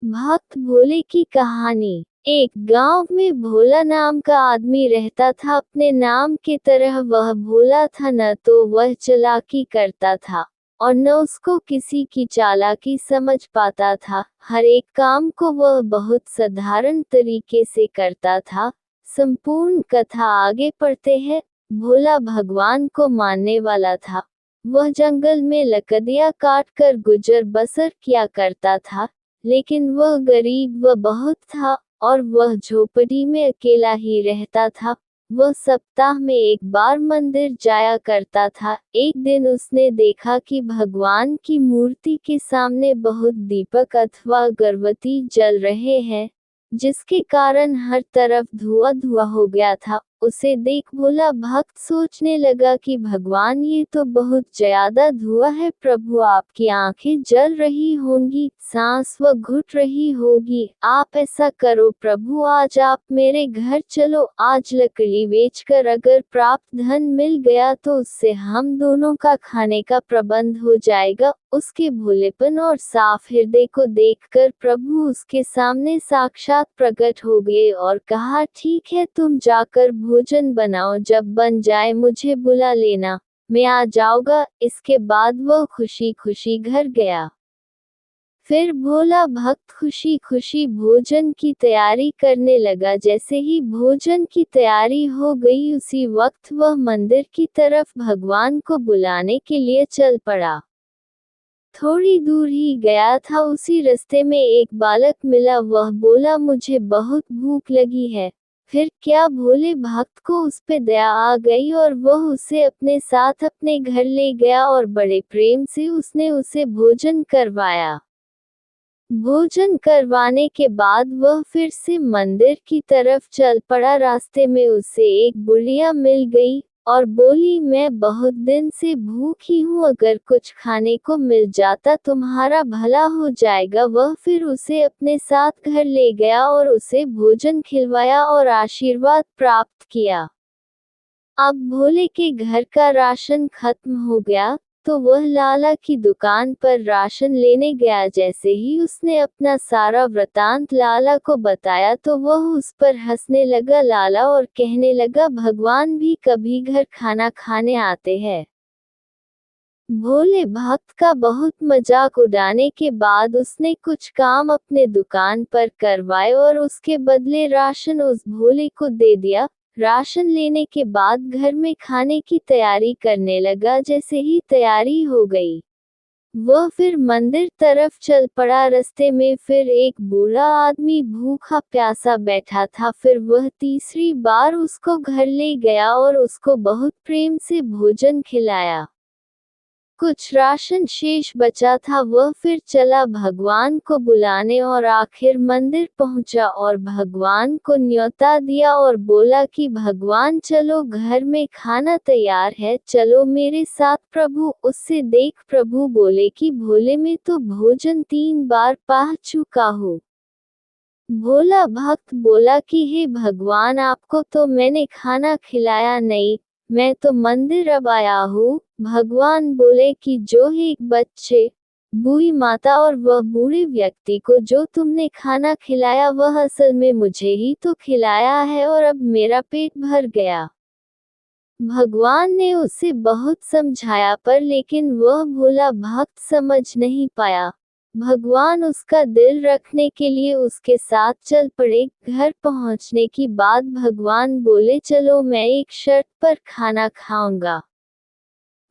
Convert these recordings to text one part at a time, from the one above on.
भक्त भोले की कहानी। एक गांव में भोला नाम का आदमी रहता था। अपने नाम की तरह वह भोला था, न तो वह चालाकी करता था और न उसको किसी की चालाकी समझ पाता था। हर एक काम को वह बहुत साधारण तरीके से करता था। संपूर्ण कथा आगे पढ़ते हैं। भोला भगवान को मानने वाला था। वह जंगल में लकड़ियां काट कर गुजर बसर किया करता था, लेकिन वह गरीब व बहुत था और वह झोपड़ी में अकेला ही रहता था। वह सप्ताह में एक बार मंदिर जाया करता था। एक दिन उसने देखा कि भगवान की मूर्ति के सामने बहुत दीपक अथवा अगरबत्ती जल रहे हैं, जिसके कारण हर तरफ धुआं धुआं हो गया था। उसे देख भोला भक्त सोचने लगा कि भगवान, ये तो बहुत ज्यादा धुआं है। प्रभु, आपकी आंखें जल रही होंगी, सांस व घुट रही होगी। आप ऐसा करो प्रभु, आज आप मेरे घर चलो। आज लकड़ी बेचकर अगर प्राप्त धन मिल गया तो उससे हम दोनों का खाने का प्रबंध हो जाएगा। उसके भोलेपन और साफ हृदय को देखकर प्रभु उसके सामने साक्षात प्रकट हो गए और कहा, ठीक है, तुम जाकर भोजन बनाओ, जब बन जाए मुझे बुला लेना, मैं आ जाऊंगा। इसके बाद वह खुशी खुशी घर गया। फिर भोला भक्त खुशी खुशी भोजन की तैयारी करने लगा। जैसे ही भोजन की तैयारी हो गई, उसी वक्त वह मंदिर की तरफ भगवान को बुलाने के लिए चल पड़ा। थोड़ी दूर ही गया था, उसी रास्ते में एक बालक मिला। वह बोला, मुझे बहुत भूख लगी है। फिर क्या, भोले भक्त को उस पे दया आ गई और वह उसे अपने साथ अपने घर ले गया और बड़े प्रेम से उसने उसे भोजन करवाया। भोजन करवाने के बाद वह फिर से मंदिर की तरफ चल पड़ा। रास्ते में उसे एक बुढ़िया मिल गई और बोली, मैं बहुत दिन से भूखी हूँ, अगर कुछ खाने को मिल जाता तुम्हारा भला हो जाएगा। वह फिर उसे अपने साथ घर ले गया और उसे भोजन खिलवाया और आशीर्वाद प्राप्त किया। अब भोले के घर का राशन खत्म हो गया, तो वह लाला की दुकान पर राशन लेने गया। जैसे ही उसने अपना सारा वृतांत लाला को बताया तो वह उस पर हंसने लगा लाला और कहने लगा, भगवान भी कभी घर खाना खाने आते हैं। भोले भक्त का बहुत मजाक उड़ाने के बाद उसने कुछ काम अपने दुकान पर करवाए और उसके बदले राशन उस भोले को दे दिया। राशन लेने के बाद घर में खाने की तैयारी करने लगा। जैसे ही तैयारी हो गई, वह फिर मंदिर तरफ चल पड़ा। रास्ते में फिर एक बूढ़ा आदमी भूखा प्यासा बैठा था। फिर वह तीसरी बार उसको घर ले गया और उसको बहुत प्रेम से भोजन खिलाया। कुछ राशन शेष बचा था, वह फिर चला भगवान को बुलाने और आखिर मंदिर पहुंचा और भगवान को न्योता दिया और बोला कि भगवान, चलो, घर में खाना तैयार है, चलो मेरे साथ। प्रभु उससे देख प्रभु बोले कि भोले, मैं तो भोजन 3 बार पा चुका हूँ। भोला भक्त बोला कि हे भगवान, आपको तो मैंने खाना खिलाया नहीं, मैं तो मंदिर अब आया हूँ। भगवान बोले कि जो एक बच्चे, बूढ़ी माता और वह बूढ़े व्यक्ति को जो तुमने खाना खिलाया, वह असल में मुझे ही तो खिलाया है और अब मेरा पेट भर गया। भगवान ने उसे बहुत समझाया पर लेकिन वह भोला भक्त समझ नहीं पाया। भगवान उसका दिल रखने के लिए उसके साथ चल पड़े। घर पहुंचने की बाद भगवान बोले, चलो, मैं एक शर्त पर खाना खाऊंगा।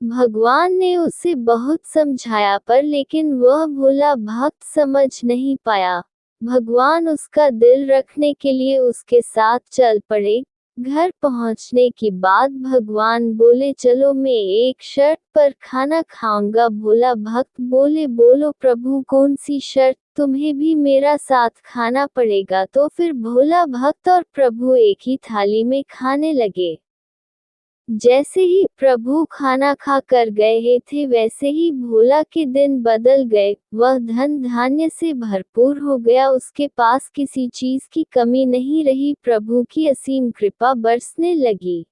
भगवान ने उसे बहुत समझाया पर लेकिन वह भोला भक्त समझ नहीं पाया। भगवान उसका दिल रखने के लिए उसके साथ चल पड़े। घर पहुंचने के बाद भगवान बोले, चलो, मैं एक शर्त पर खाना खाऊंगा। भोला भक्त बोले, बोलो प्रभु, कौन सी शर्त? तुम्हें भी मेरा साथ खाना पड़ेगा। तो फिर भोला भक्त और प्रभु एक ही थाली में खाने लगे। जैसे ही प्रभु खाना खा कर गए थे, वैसे ही भोला के दिन बदल गए। वह धन धान्य से भरपूर हो गया, उसके पास किसी चीज की कमी नहीं रही। प्रभु की असीम कृपा बरसने लगी।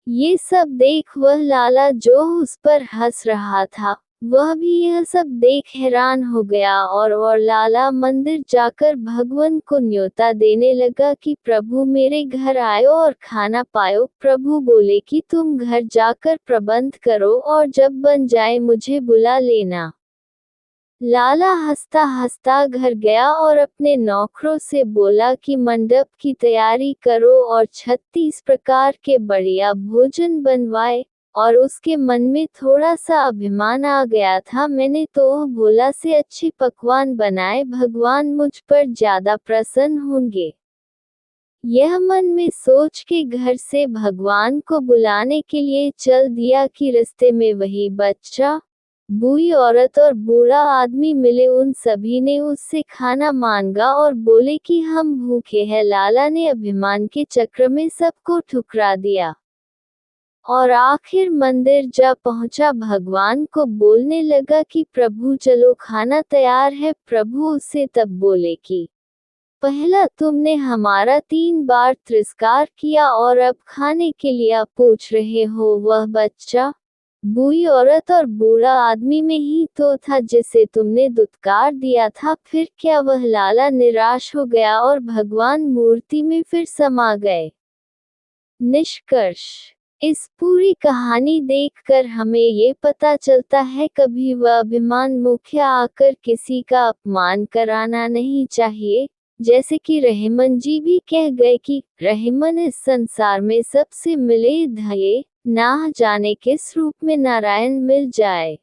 ये सब देख वह लाला जो उस पर हंस रहा था, वह भी यह सब देख हैरान हो गया और लाला मंदिर जाकर भगवान को न्योता देने लगा कि प्रभु मेरे घर आयो और खाना पायो। प्रभु बोले कि तुम घर जाकर प्रबंध करो और जब बन जाए मुझे बुला लेना। लाला हंसता हंसता घर गया और अपने नौकरों से बोला कि मंडप की तैयारी करो और 36 प्रकार के बढ़िया भोजन बनवाए। और उसके मन में थोड़ा सा अभिमान आ गया था, मैंने तो भोला से अच्छे पकवान बनाए, भगवान मुझ पर ज्यादा प्रसन्न होंगे। यह मन में सोच के घर से भगवान को बुलाने के लिए चल दिया कि रास्ते में वही बच्चा, बूढ़ी औरत और बूढ़ा आदमी मिले। उन सभी ने उससे खाना मांगा और बोले कि हम भूखे हैं। लाला ने अभिमान के चक्र में सबको ठुकरा दिया और आखिर मंदिर जा पहुंचा। भगवान को बोलने लगा कि प्रभु चलो खाना तैयार है। प्रभु उससे तब बोले कि पहला तुमने हमारा 3 बार तिरस्कार किया और अब खाने के लिए पूछ रहे हो। वह बच्चा, बूढ़ी औरत और बूढ़ा आदमी में ही तो था जिसे तुमने दुत्कार दिया था। फिर क्या? वह लाला निराश हो गया और भगवान मूर्ति में फिर समा गए। निष्कर्ष, इस पूरी कहानी देखकर हमें ये पता चलता है कभी वह अभिमान मुख्य आकर किसी का अपमान कराना नहीं चाहिए। जैसे कि रहमान जी भी कह गए कि रहमान इस संसार में सबसे मिले धये, ना जाने किस रूप में नारायण मिल जाए।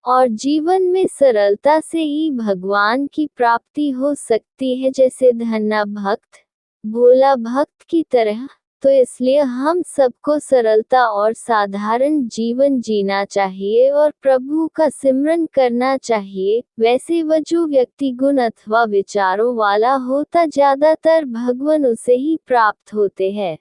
और जीवन में सरलता से ही भगवान की प्राप्ति हो सकती है, जैसे धन्ना भक्त, भोला भक्त की तरह। तो इसलिए हम सबको सरलता और साधारण जीवन जीना चाहिए और प्रभु का सिमरन करना चाहिए। वैसे वह जो व्यक्ति गुण अथवा विचारों वाला होता, ज्यादातर भगवान उसे ही प्राप्त होते हैं।